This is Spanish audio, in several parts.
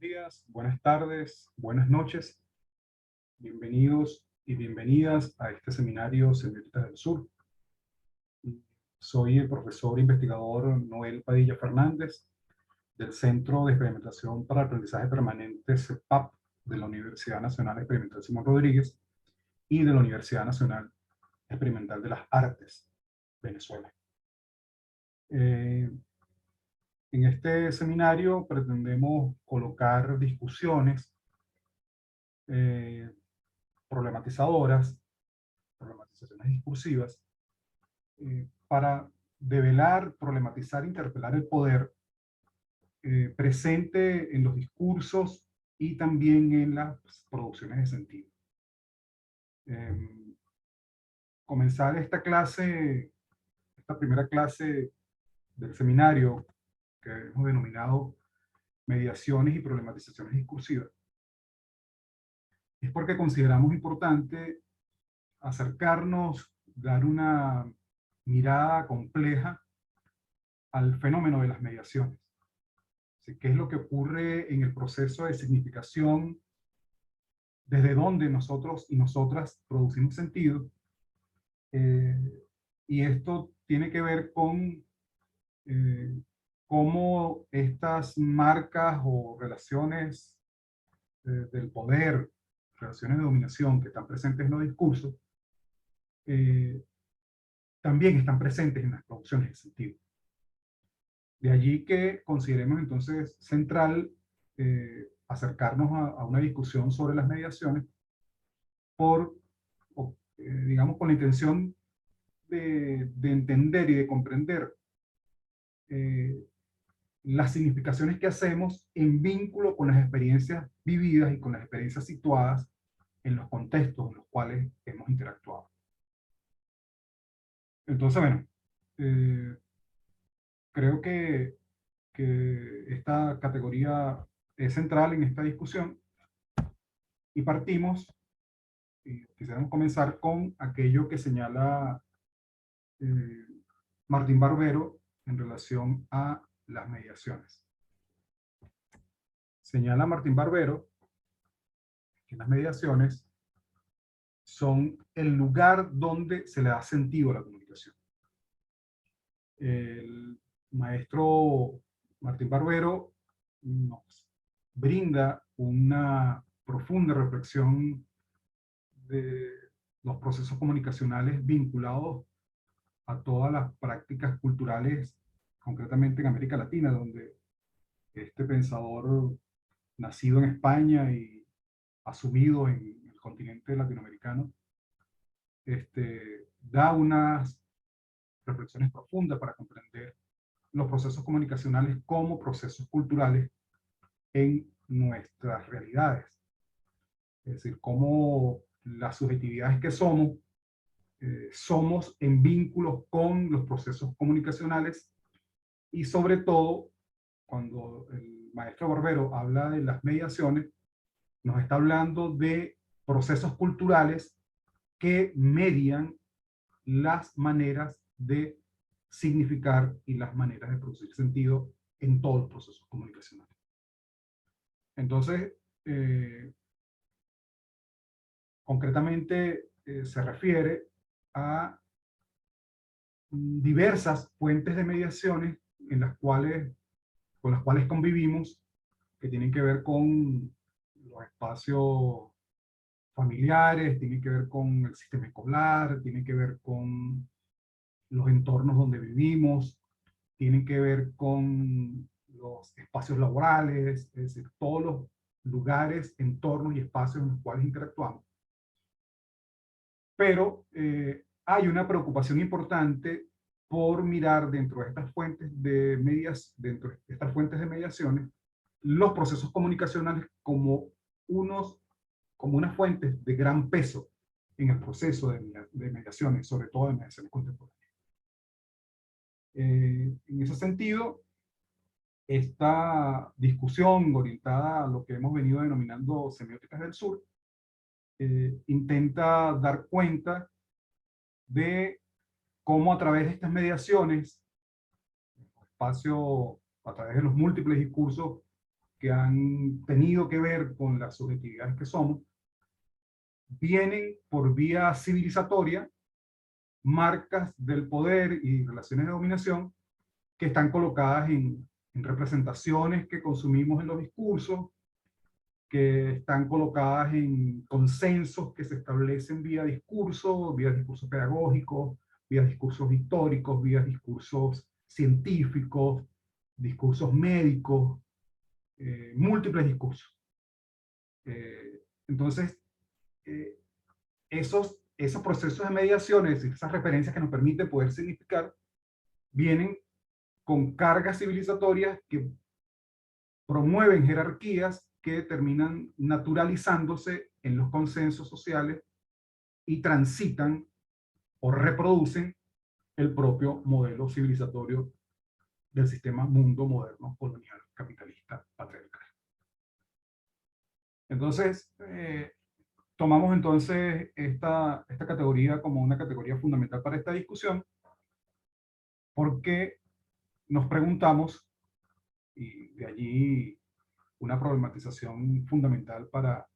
días, buenas tardes, buenas noches. Bienvenidos y bienvenidas a este seminario Semiótica del Sur. Soy el profesor investigador Noel Padilla Fernández del Centro de Experimentación para Aprendizaje Permanente CEPAP de la Universidad Nacional Experimental Simón Rodríguez y de la Universidad Nacional Experimental de las Artes, Venezuela. En este seminario pretendemos colocar discusiones problematizaciones discursivas, para develar, problematizar, interpelar el poder presente en los discursos y también en las producciones de sentido. Comenzar esta primera clase del seminario que hemos denominado Mediaciones y Problematizaciones Discursivas, es porque consideramos importante acercarnos, dar una mirada compleja al fenómeno de las mediaciones. ¿Qué es lo que ocurre en el proceso de significación? ¿Desde dónde nosotros y nosotras producimos sentido? Y esto tiene que ver con cómo estas marcas o relaciones del poder, relaciones de dominación que están presentes en los discursos, también están presentes en las producciones de sentido. De allí que consideremos entonces central acercarnos a una discusión sobre las mediaciones digamos, con la intención de entender y de comprender las significaciones que hacemos en vínculo con las experiencias vividas y con las experiencias situadas en los contextos en los cuales hemos interactuado. Entonces, bueno, creo que esta categoría es central en esta discusión y partimos, y quisiéramos comenzar con aquello que señala Martín Barbero en relación a las mediaciones. Señala Martín Barbero que las mediaciones son el lugar donde se le da sentido a la comunicación. El maestro Martín Barbero nos brinda una profunda reflexión de los procesos comunicacionales vinculados a todas las prácticas culturales, concretamente en América Latina, donde este pensador, nacido en España y asumido en el continente latinoamericano, da unas reflexiones profundas para comprender los procesos comunicacionales como procesos culturales en nuestras realidades. Es decir, cómo las subjetividades que somos en vínculos con los procesos comunicacionales, y sobre todo cuando el maestro Barbero habla de las mediaciones, nos está hablando de procesos culturales que median las maneras de significar y las maneras de producir sentido en todos los procesos comunicacionales. Entonces, concretamente se refiere a diversas fuentes de mediaciones con las cuales convivimos, que tienen que ver con los espacios familiares, tienen que ver con el sistema escolar, tienen que ver con los entornos donde vivimos, tienen que ver con los espacios laborales, es decir, todos los lugares, entornos y espacios en los cuales interactuamos. Pero hay una preocupación importante por mirar dentro de estas fuentes de mediaciones, los procesos comunicacionales como unas fuentes de gran peso en el proceso de mediaciones, sobre todo de mediaciones contemporáneas. En ese sentido, esta discusión orientada a lo que hemos venido denominando semióticas del sur, intenta dar cuenta de cómo a través de estas mediaciones, a través de los múltiples discursos que han tenido que ver con las subjetividades que somos, vienen por vía civilizatoria, marcas del poder y relaciones de dominación que están colocadas en representaciones que consumimos en los discursos, que están colocadas en consensos que se establecen vía discursos pedagógicos, vía discursos históricos, vía discursos científicos, discursos médicos, múltiples discursos. Entonces, eh, esos procesos de mediaciones, esas referencias que nos permiten poder significar, vienen con cargas civilizatorias que promueven jerarquías que terminan naturalizándose en los consensos sociales y transitan o reproducen el propio modelo civilizatorio del sistema mundo moderno, colonial, capitalista, patriarcal. Entonces, tomamos entonces esta categoría como una categoría fundamental para esta discusión, porque nos preguntamos, y de allí una problematización fundamental para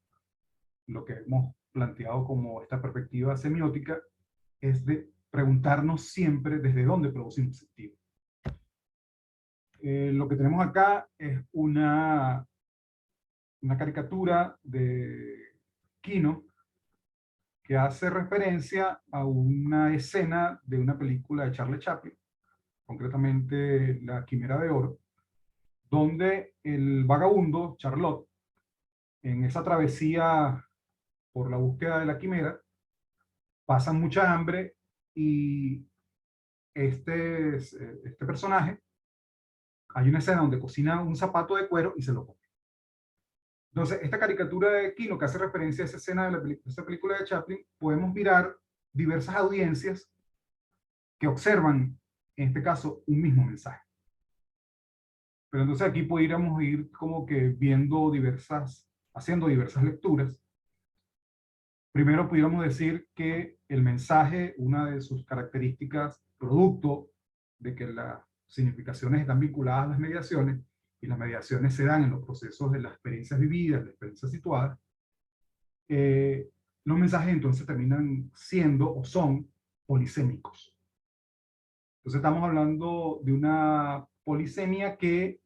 lo que hemos planteado como esta perspectiva semiótica, es de preguntarnos siempre desde dónde producimos sentido. Lo que tenemos acá es una caricatura de Kino que hace referencia a una escena de una película de Charlie Chaplin, concretamente La Quimera de Oro, donde el vagabundo, Charlotte, en esa travesía por la búsqueda de la quimera, pasan mucha hambre y este personaje, hay una escena donde cocina un zapato de cuero y se lo come. Entonces, esta caricatura de Kino que hace referencia a esa escena de esa película de Chaplin, podemos mirar diversas audiencias que observan, en este caso, un mismo mensaje. Pero entonces aquí podríamos ir como que viendo haciendo diversas lecturas. Primero pudiéramos decir que el mensaje, una de sus características, producto de que las significaciones están vinculadas a las mediaciones, y las mediaciones se dan en los procesos de las experiencias vividas, las experiencias situadas, los mensajes entonces terminan siendo o son polisémicos. Entonces estamos hablando de una polisemia que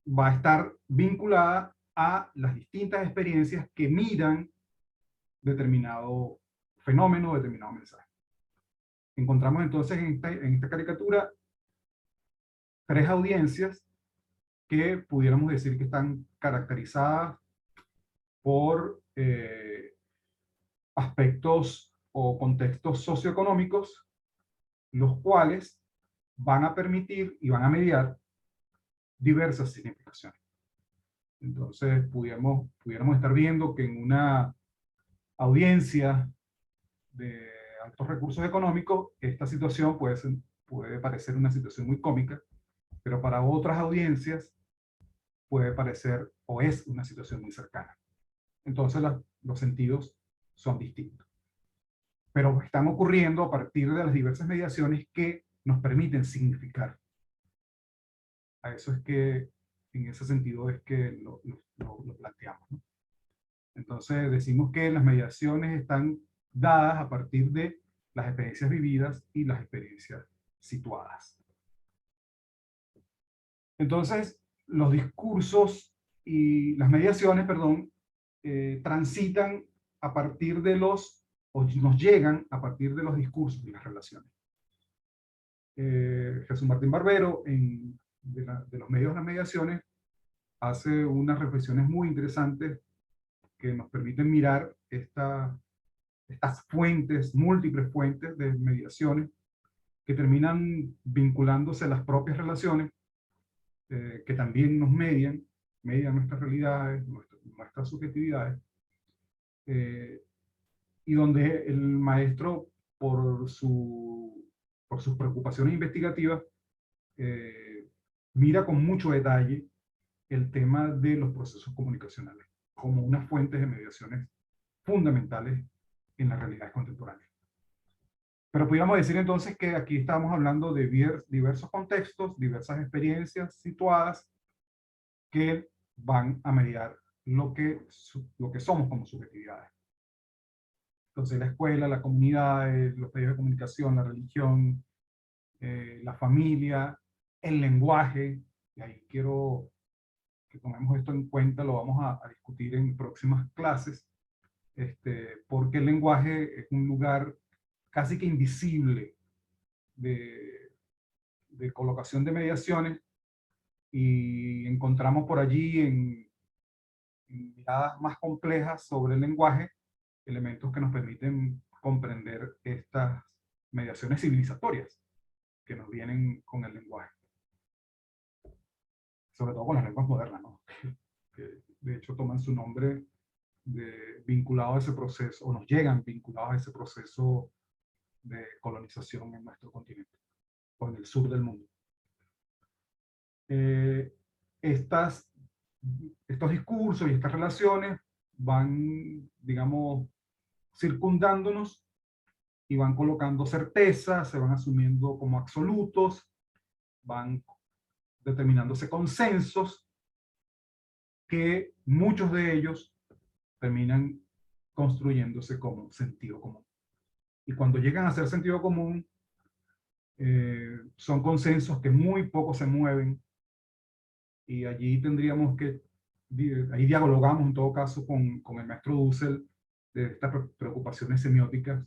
va a estar vinculada a las distintas experiencias que miran determinado fenómeno, determinado mensaje. Encontramos entonces en esta caricatura tres audiencias que pudiéramos decir que están caracterizadas por aspectos o contextos socioeconómicos, los cuales van a permitir y van a mediar diversas significaciones. Entonces, pudiéramos estar viendo que en una audiencia de altos recursos económicos, esta situación puede parecer una situación muy cómica, pero para otras audiencias puede parecer o es una situación muy cercana. Entonces, los sentidos son distintos. Pero están ocurriendo a partir de las diversas mediaciones que nos permiten significar. A eso es que, en ese sentido, es que lo planteamos, ¿no? Entonces, decimos que las mediaciones están dadas a partir de las experiencias vividas y las experiencias situadas. Entonces, los discursos y las mediaciones, perdón, transitan a partir de o nos llegan a partir de los discursos y las relaciones. Jesús Martín Barbero, de los medios de las mediaciones, hace unas reflexiones muy interesantes que nos permiten mirar estas fuentes, múltiples fuentes de mediaciones, que terminan vinculándose a las propias relaciones, que también nos median nuestras realidades, nuestras subjetividades, y donde el maestro, por sus preocupaciones investigativas, mira con mucho detalle el tema de los procesos comunicacionales como unas fuentes de mediaciones fundamentales en las realidades contemporáneas. Pero podríamos decir entonces que aquí estamos hablando de diversos contextos, diversas experiencias situadas que van a mediar lo que somos como subjetividades. Entonces la escuela, la comunidad, los medios de comunicación, la religión, la familia, el lenguaje, y ahí quiero que tomemos esto en cuenta, lo vamos a discutir en próximas clases, porque el lenguaje es un lugar casi que invisible de colocación de mediaciones, y encontramos por allí en miradas más complejas sobre el lenguaje elementos que nos permiten comprender estas mediaciones civilizatorias que nos vienen con el lenguaje, sobre todo con las lenguas modernas, ¿no? Que de hecho toman su nombre vinculado a ese proceso, o nos llegan vinculados a ese proceso de colonización en nuestro continente, o en el sur del mundo. Eh, estas, estos discursos y estas relaciones van, digamos, circundándonos y van colocando certezas, se van asumiendo como absolutos, van determinándose consensos, que muchos de ellos terminan construyéndose como sentido común. Y cuando llegan a ser sentido común, son consensos que muy poco se mueven, y allí tendríamos que, ahí dialogamos en todo caso con el maestro Dussel de estas preocupaciones semióticas,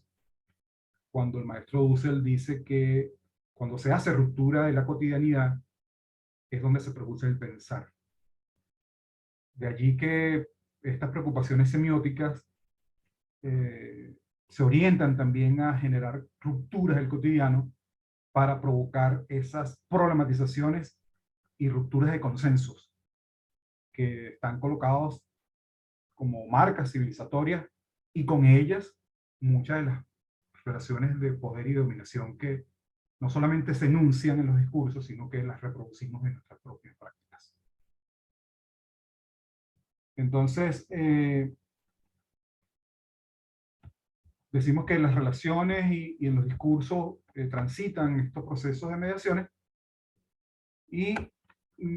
cuando el maestro Dussel dice que cuando se hace ruptura de la cotidianidad es donde se produce el pensar. De allí que estas preocupaciones semióticas se orientan también a generar rupturas del cotidiano para provocar esas problematizaciones y rupturas de consensos que están colocados como marcas civilizatorias, y con ellas muchas de las relaciones de poder y dominación que no solamente se enuncian en los discursos, sino que las reproducimos en nuestras propias prácticas. Entonces, decimos que las relaciones y en los discursos transitan estos procesos de mediaciones, y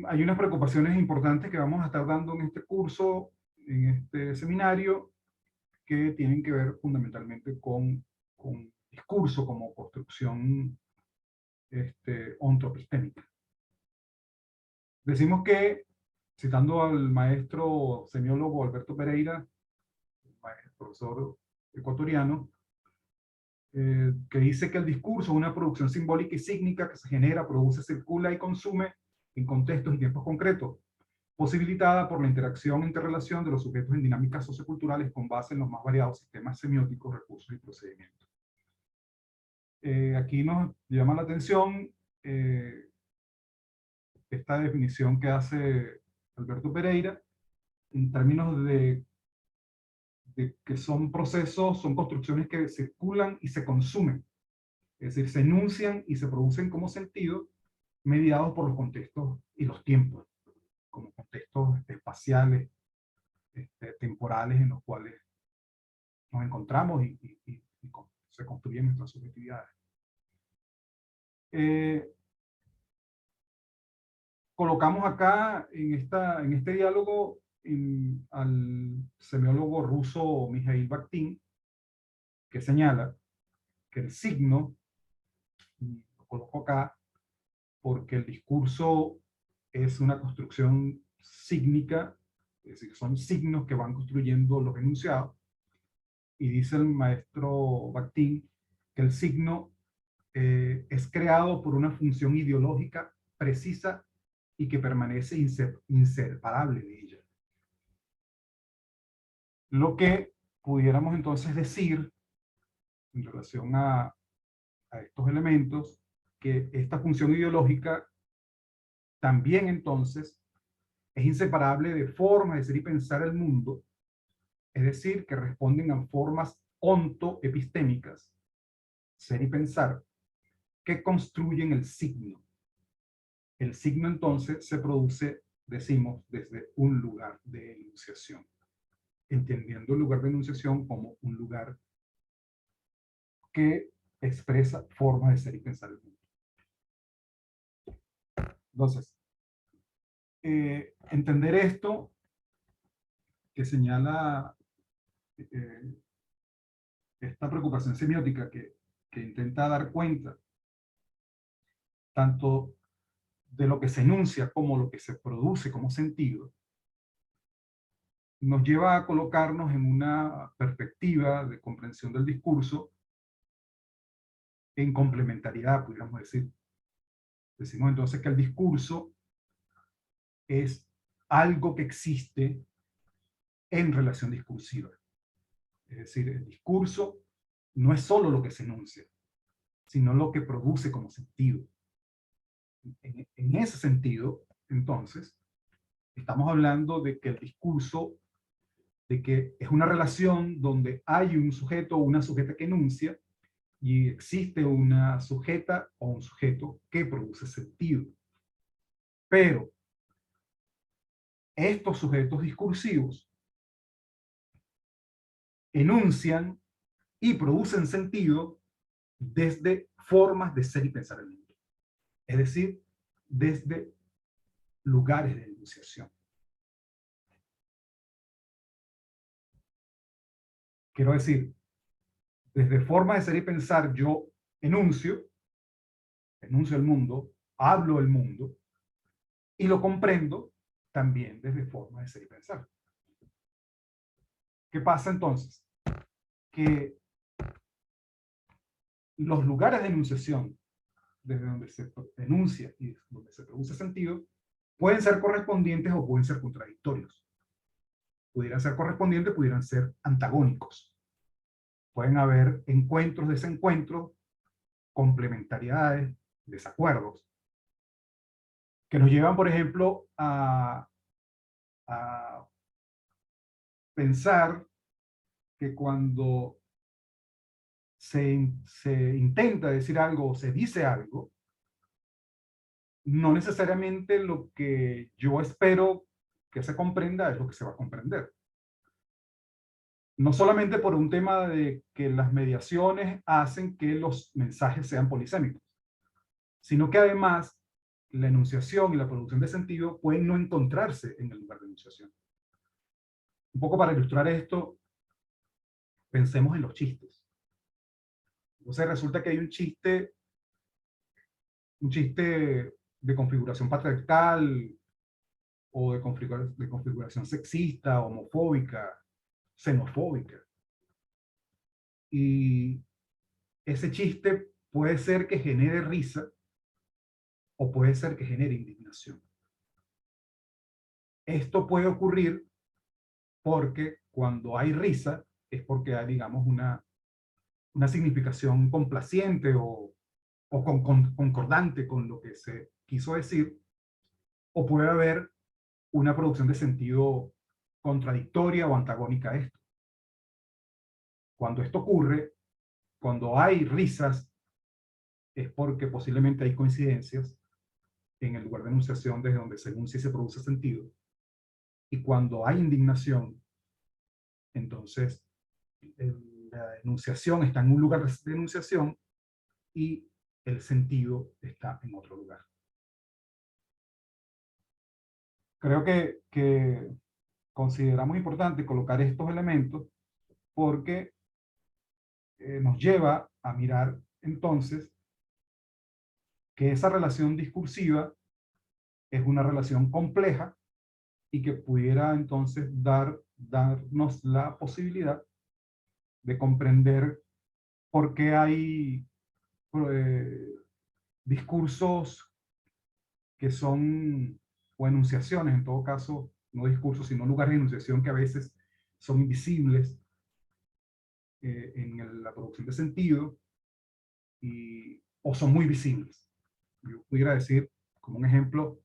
hay unas preocupaciones importantes que vamos a estar dando en este curso, en este seminario, que tienen que ver fundamentalmente con discurso como construcción ontoepistémica. Decimos que, citando al maestro semiólogo Alberto Pereira, profesor ecuatoriano, que dice que el discurso es una producción simbólica y sígnica que se genera, produce, circula y consume en contextos y tiempos concretos, posibilitada por la interacción e interrelación de los sujetos en dinámicas socioculturales con base en los más variados sistemas semióticos, recursos y procedimientos. Aquí nos llama la atención esta definición que hace Alberto Pereira en términos de que son procesos, son construcciones que circulan y se consumen, es decir, se enuncian y se producen como sentido, mediados por los contextos y los tiempos, como contextos espaciales, temporales en los cuales nos encontramos y se construyen nuestras subjetividades. Colocamos acá en este diálogo al semiólogo ruso Mikhail Bakhtin, que señala que el signo, lo coloco acá porque el discurso es una construcción sígnica, es decir, son signos que van construyendo los enunciados, y dice el maestro Bakhtin que el signo es creado por una función ideológica precisa y que permanece inseparable de ella. Lo que pudiéramos entonces decir en relación a estos elementos, que esta función ideológica también entonces es inseparable de formas de ser y pensar el mundo, es decir, que responden a formas ontoepistémicas, ser y pensar, que construyen el signo. El signo entonces se produce, decimos, desde un lugar de enunciación, entendiendo el lugar de enunciación como un lugar que expresa formas de ser y pensar el mundo. Entonces, entender esto que señala esta preocupación semiótica que intenta dar cuenta tanto de lo que se enuncia como lo que se produce como sentido, nos lleva a colocarnos en una perspectiva de comprensión del discurso en complementariedad, pudiéramos decir. Decimos entonces que el discurso es algo que existe en relación discursiva. Es decir, el discurso no es solo lo que se enuncia, sino lo que produce como sentido. En ese sentido, entonces, estamos hablando de que el discurso, de que es una relación donde hay un sujeto o una sujeta que enuncia y existe una sujeta o un sujeto que produce sentido. Pero estos sujetos discursivos enuncian y producen sentido desde formas de ser y pensar el mundo. Es decir, desde lugares de enunciación. Quiero decir, desde formas de ser y pensar yo enuncio el mundo, hablo el mundo y lo comprendo también desde formas de ser y pensar. ¿Qué pasa entonces? Que los lugares de enunciación, desde donde se enuncia y donde se produce sentido, pueden ser correspondientes o pueden ser contradictorios. Pudieran ser correspondientes, pudieran ser antagónicos. Pueden haber encuentros, desencuentros, complementariedades, desacuerdos, que nos llevan, por ejemplo, a pensar que cuando se intenta decir algo o se dice algo, no necesariamente lo que yo espero que se comprenda es lo que se va a comprender. No solamente por un tema de que las mediaciones hacen que los mensajes sean polisémicos, sino que además la enunciación y la producción de sentido pueden no encontrarse en el lugar de enunciación. Un poco para ilustrar esto, pensemos en los chistes. Entonces resulta que hay un chiste de configuración patriarcal o de configuración sexista, homofóbica, xenofóbica. Y ese chiste puede ser que genere risa o puede ser que genere indignación. Esto puede ocurrir porque cuando hay risa es porque hay, digamos, una significación complaciente o concordante con lo que se quiso decir, o puede haber una producción de sentido contradictoria o antagónica a esto. Cuando esto ocurre, cuando hay risas, es porque posiblemente hay coincidencias en el lugar de enunciación desde donde se enuncia y se produce sentido. Y cuando hay indignación, entonces la enunciación está en un lugar de enunciación y el sentido está en otro lugar. Creo que consideramos importante colocar estos elementos porque nos lleva a mirar entonces que esa relación discursiva es una relación compleja y que pudiera entonces darnos la posibilidad de comprender por qué hay eh, discursos que son, o enunciaciones en todo caso, no discursos, sino lugares de enunciación que a veces son invisibles en la producción de sentido o son muy visibles. Yo pudiera decir, como un ejemplo,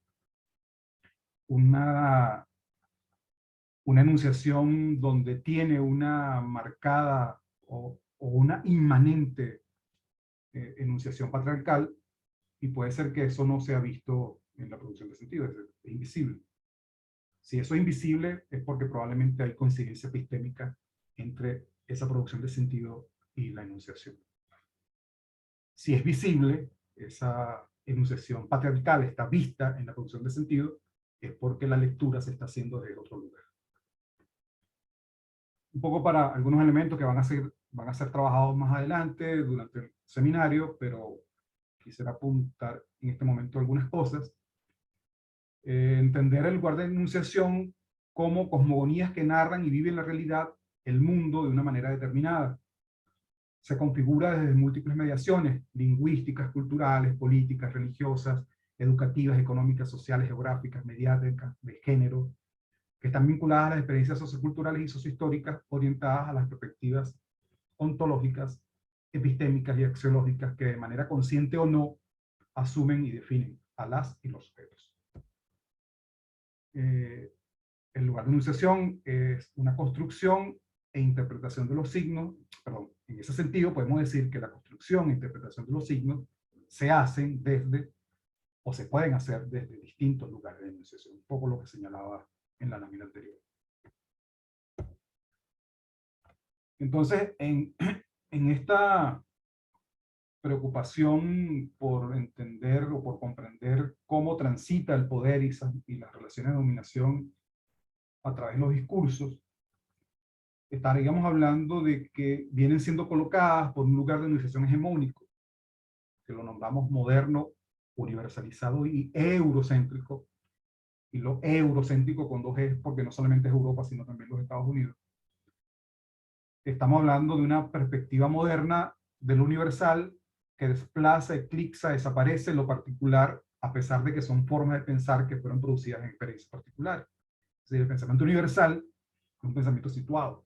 una enunciación donde tiene una marcada o una inmanente enunciación patriarcal, y puede ser que eso no sea visto en la producción de sentido, es invisible. Si eso es invisible es porque probablemente hay coincidencia epistémica entre esa producción de sentido y la enunciación. Si es visible, esa enunciación patriarcal está vista en la producción de sentido, es porque la lectura se está haciendo desde otro lugar. Un poco para algunos elementos que van a ser trabajados más adelante durante el seminario, pero quisiera apuntar en este momento algunas cosas. Entender el lugar de enunciación como cosmogonías que narran y viven la realidad, el mundo, de una manera determinada. Se configura desde múltiples mediaciones, lingüísticas, culturales, políticas, religiosas, educativas, económicas, sociales, geográficas, mediáticas, de género, que están vinculadas a las experiencias socioculturales y sociohistóricas orientadas a las perspectivas ontológicas, epistémicas y axiológicas que de manera consciente o no asumen y definen a las y los sujetos. El lugar de enunciación es una construcción e interpretación de los signos. Perdón, en ese sentido podemos decir que la construcción e interpretación de los signos se hacen desde, o se pueden hacer desde distintos lugares de enunciación, un poco lo que señalaba en la lámina anterior. Entonces, en esta preocupación por entender o por comprender cómo transita el poder y las relaciones de dominación a través de los discursos, estaríamos hablando de que vienen siendo colocadas por un lugar de enunciación hegemónico, que lo nombramos moderno, universalizado y eurocéntrico. Y lo eurocéntrico con 2 E, porque no solamente es Europa, sino también los Estados Unidos. Estamos hablando de una perspectiva moderna del universal que desplaza, eclipsa, desaparece lo particular, a pesar de que son formas de pensar que fueron producidas en experiencias particulares. Es decir, el pensamiento universal es un pensamiento situado,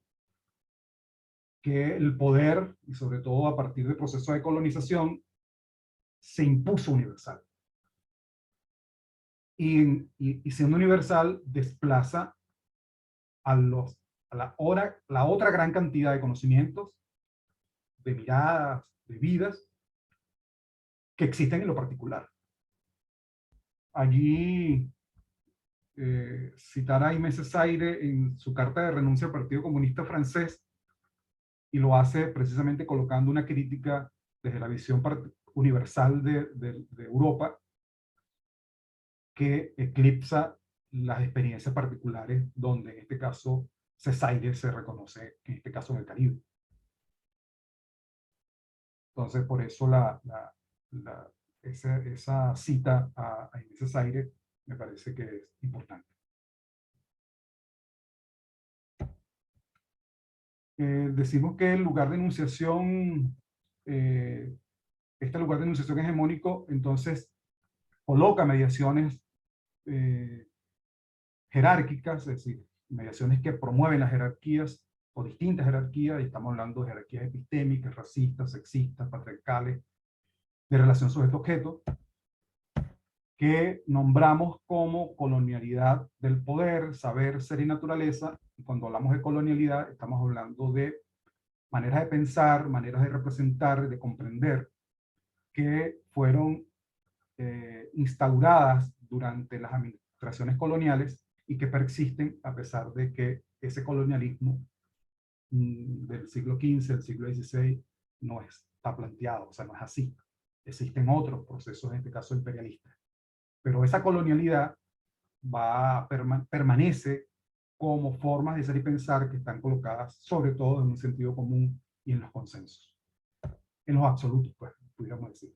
que el poder, y sobre todo a partir del proceso de colonización, se impuso universal. Y siendo universal, desplaza a la otra gran cantidad de conocimientos, de miradas, de vidas, que existen en lo particular. Allí, citar a Aimé Césaire en su carta de renuncia al Partido Comunista Francés, y lo hace precisamente colocando una crítica desde la visión universal de Europa, que eclipsa las experiencias particulares, donde en este caso Césaire se reconoce, en este caso en el Caribe. Entonces, por eso esa cita a Aimé Césaire me parece que es importante. Decimos que el lugar de enunciación, este lugar de enunciación hegemónico, entonces coloca mediaciones jerárquicas, es decir, mediaciones que promueven las jerarquías o distintas jerarquías, y estamos hablando de jerarquías epistémicas, racistas, sexistas, patriarcales, de relación sujeto-objeto, que nombramos como colonialidad del poder, saber, ser y naturaleza. Y cuando hablamos de colonialidad, estamos hablando de maneras de pensar, maneras de representar, de comprender, que fueron instauradas durante las administraciones coloniales y que persisten a pesar de que ese colonialismo del siglo XV, del siglo XVI, no está planteado, o sea, no es así. Existen otros procesos, en este caso imperialistas. Pero esa colonialidad permanece como formas de ser y pensar que están colocadas sobre todo en un sentido común y en los consensos. En los absolutos, pues, pudiéramos decir.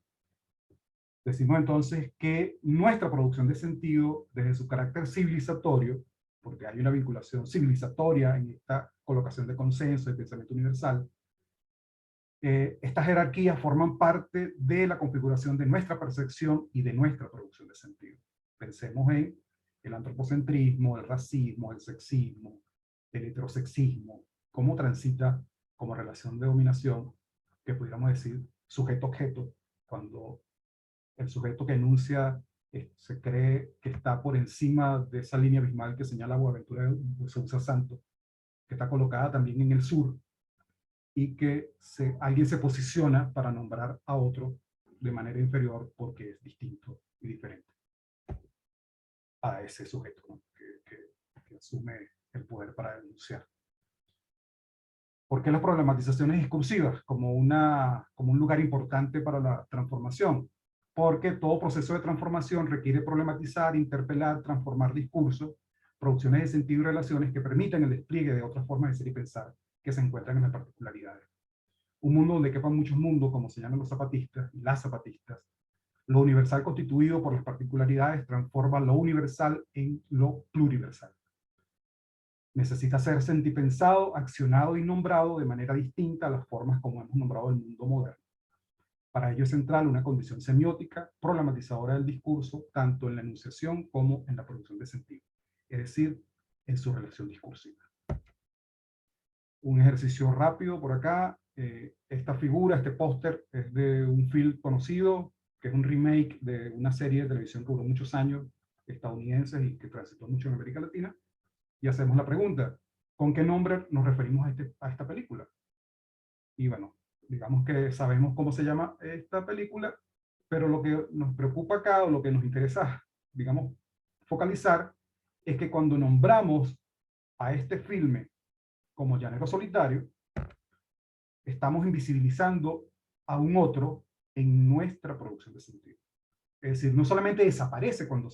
Decimos entonces que nuestra producción de sentido, desde su carácter civilizatorio, porque hay una vinculación civilizatoria en esta colocación de consenso, de pensamiento universal, estas jerarquías forman parte de la configuración de nuestra percepción y de nuestra producción de sentido. Pensemos en el antropocentrismo, el racismo, el sexismo, el heterosexismo, cómo transita como relación de dominación, que pudiéramos decir sujeto-objeto, cuando el sujeto que enuncia se cree que está por encima de esa línea abismal que señala Boaventura de Sousa Santos, que está colocada también en el sur, y que alguien se posiciona para nombrar a otro de manera inferior porque es distinto y diferente a ese sujeto, ¿no? que asume el poder para denunciar. ¿Por qué las problematizaciones discursivas como un lugar importante para la transformación? porque todo proceso de transformación requiere problematizar, interpelar, transformar discursos, producciones de sentido y relaciones que permitan el despliegue de otras formas de ser y pensar que se encuentran en las particularidades. Un mundo donde quepan muchos mundos, como señalan los zapatistas y las zapatistas, lo universal constituido por las particularidades transforma lo universal en lo pluriversal. Necesita ser sentipensado, accionado y nombrado de manera distinta a las formas como hemos nombrado el mundo moderno. Para ello es central una condición semiótica, problematizadora del discurso, tanto en la enunciación como en la producción de sentido, es decir, en su relación discursiva. Un ejercicio rápido por acá. Esta figura, este póster, es de un film conocido, que es un remake de una serie de televisión que duró muchos años, estadounidenses y que transitó mucho en América Latina. Y hacemos la pregunta, ¿con qué nombre nos referimos a esta película? Y bueno, digamos que sabemos cómo se llama esta película, pero lo que nos preocupa acá, o lo que nos interesa, digamos, focalizar, es que cuando nombramos a este filme como Llanero Solitario, estamos invisibilizando a un otro en nuestra producción de sentido. Es decir, no solamente desaparece cuando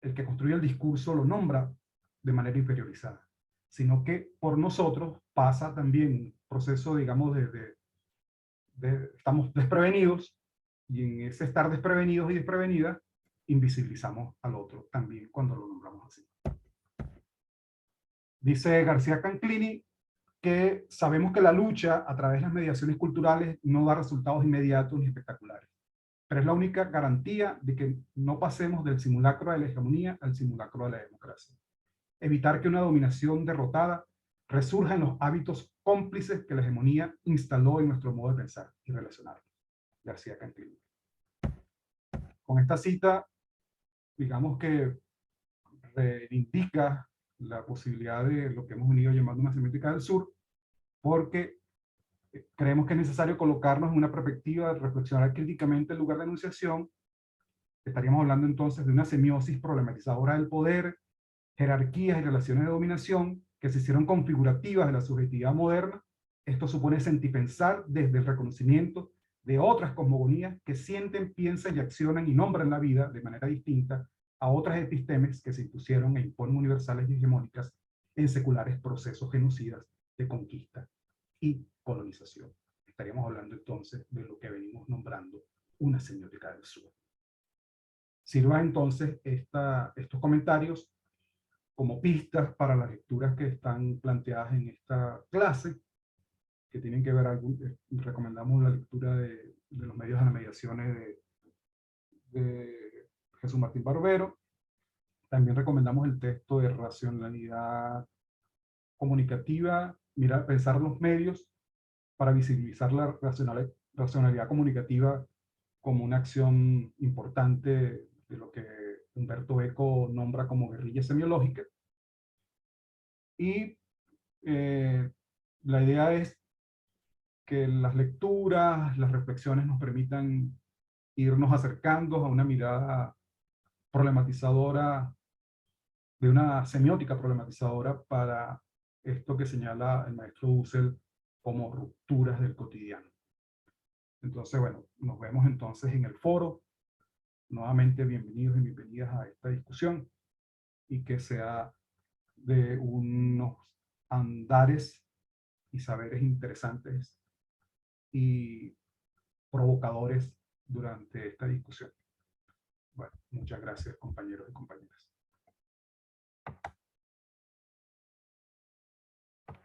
el que construye el discurso lo nombra de manera inferiorizada, sino que por nosotros pasa también un proceso, digamos, estamos desprevenidos, y en ese estar desprevenidos y desprevenidas, invisibilizamos al otro también cuando lo nombramos así. Dice García Canclini que sabemos que la lucha a través de las mediaciones culturales no da resultados inmediatos ni espectaculares, pero es la única garantía de que no pasemos del simulacro de la hegemonía al simulacro de la democracia. Evitar que una dominación derrotada resurja en los hábitos cómplices que la hegemonía instaló en nuestro modo de pensar y relacionarnos. García Canclini. Con esta cita, digamos que reivindica la posibilidad de lo que hemos venido llamando una semiótica del sur, porque creemos que es necesario colocarnos en una perspectiva de reflexionar críticamente el lugar de enunciación. Estaríamos hablando entonces de una semiosis problematizadora del poder, jerarquías y relaciones de dominación que se hicieron configurativas de la subjetividad moderna. Esto supone sentipensar desde el reconocimiento de otras cosmogonías que sienten, piensan y accionan y nombran la vida de manera distinta a otras epistemes que se impusieron e imponen universales y hegemónicas en seculares procesos genocidas de conquista y colonización. Estaríamos hablando entonces de lo que venimos nombrando una semiótica del sur. Sirva entonces estos comentarios como pistas para las lecturas que están planteadas en esta clase, que tienen que ver, recomendamos la lectura de los medios de las mediaciones de Jesús Martín Barbero. También recomendamos el texto de racionalidad comunicativa, pensar los medios para visibilizar la racionalidad comunicativa como una acción importante de lo que Humberto Eco nombra como guerrilla semiológica. Y la idea es que las lecturas, las reflexiones nos permitan irnos acercando a una mirada problematizadora, de una semiótica problematizadora para esto que señala el maestro Dussel como rupturas del cotidiano. Entonces, bueno, nos vemos entonces en el foro. Nuevamente, bienvenidos y bienvenidas a esta discusión, y que sea de unos andares y saberes interesantes y provocadores durante esta discusión. Bueno, muchas gracias, compañeros y compañeras.